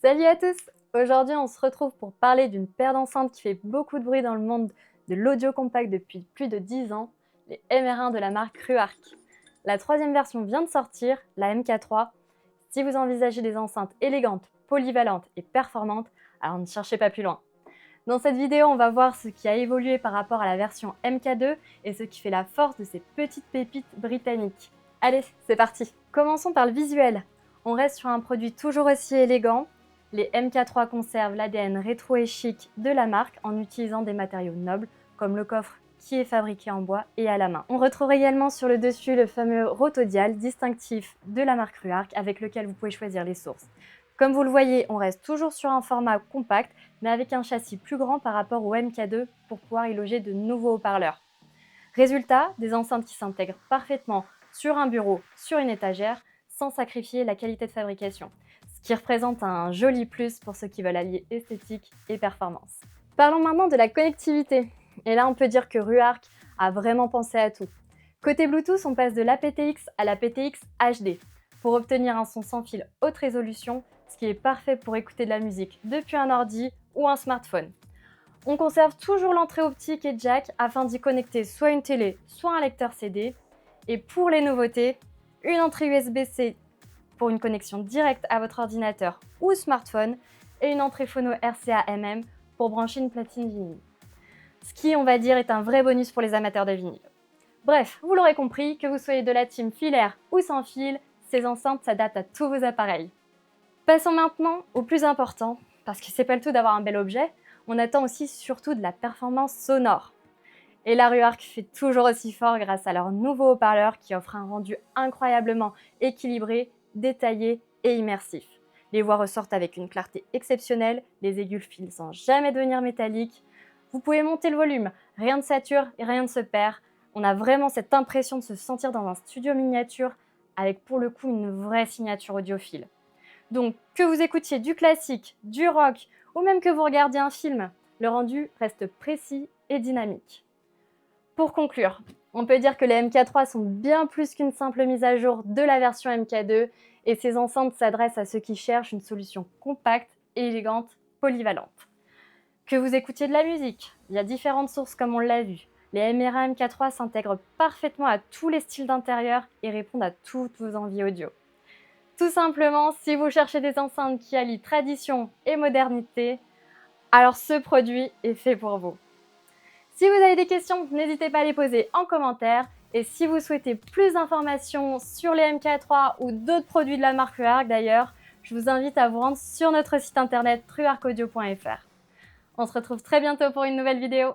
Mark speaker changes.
Speaker 1: Salut à tous! Aujourd'hui, on se retrouve pour parler d'une paire d'enceintes qui fait beaucoup de bruit dans le monde de l'audio compact depuis plus de 10 ans, les MR1 de la marque Ruark. La troisième version vient de sortir, la MK3. Si vous envisagez des enceintes élégantes, polyvalentes et performantes, alors ne cherchez pas plus loin. Dans cette vidéo, on va voir ce qui a évolué par rapport à la version MK2 et ce qui fait la force de ces petites pépites britanniques. Allez, c'est parti! Commençons par le visuel. On reste sur un produit toujours aussi élégant. Les MK3 conservent l'ADN rétro et chic de la marque en utilisant des matériaux nobles comme le coffre qui est fabriqué en bois et à la main. On retrouve également sur le dessus le fameux rotodial distinctif de la marque Ruark avec lequel vous pouvez choisir les sources. Comme vous le voyez, on reste toujours sur un format compact mais avec un châssis plus grand par rapport au MK2 pour pouvoir y loger de nouveaux haut-parleurs. Résultat, des enceintes qui s'intègrent parfaitement sur un bureau, sur une étagère, sans sacrifier la qualité de fabrication, ce qui représente un joli plus pour ceux qui veulent allier esthétique et performance. Parlons maintenant de la connectivité. Et là, on peut dire que Ruark a vraiment pensé à tout. Côté Bluetooth, on passe de l'aptX à l'aptX HD pour obtenir un son sans fil haute résolution, ce qui est parfait pour écouter de la musique depuis un ordi ou un smartphone. On conserve toujours l'entrée optique et jack afin d'y connecter soit une télé, soit un lecteur CD. Et pour les nouveautés, une entrée USB-C pour une connexion directe à votre ordinateur ou smartphone et une entrée phono RCA-MM pour brancher une platine vinyle. Ce qui, on va dire, est un vrai bonus pour les amateurs de vinyle. Bref, vous l'aurez compris, que vous soyez de la team filaire ou sans fil, ces enceintes s'adaptent à tous vos appareils. Passons maintenant au plus important, parce que c'est pas le tout d'avoir un bel objet, on attend aussi surtout de la performance sonore. Et la Ruark fait toujours aussi fort grâce à leur nouveau haut-parleur qui offre un rendu incroyablement équilibré, détaillé et immersif. Les voix ressortent avec une clarté exceptionnelle, les aigus filent sans jamais devenir métalliques. Vous pouvez monter le volume, rien ne sature et rien ne se perd. On a vraiment cette impression de se sentir dans un studio miniature avec pour le coup une vraie signature audiophile. Donc que vous écoutiez du classique, du rock ou même que vous regardiez un film, le rendu reste précis et dynamique. Pour conclure, on peut dire que les MK3 sont bien plus qu'une simple mise à jour de la version MK2 et ces enceintes s'adressent à ceux qui cherchent une solution compacte, élégante, polyvalente. Que vous écoutiez de la musique, il y a différentes sources comme on l'a vu. Les MR1 MK3 s'intègrent parfaitement à tous les styles d'intérieur et répondent à toutes vos envies audio. Tout simplement, si vous cherchez des enceintes qui allient tradition et modernité, alors ce produit est fait pour vous. Si vous avez des questions, n'hésitez pas à les poser en commentaire. Et si vous souhaitez plus d'informations sur les MK3 ou d'autres produits de la marque Ruark d'ailleurs, je vous invite à vous rendre sur notre site internet ruarkaudio.fr. On se retrouve très bientôt pour une nouvelle vidéo.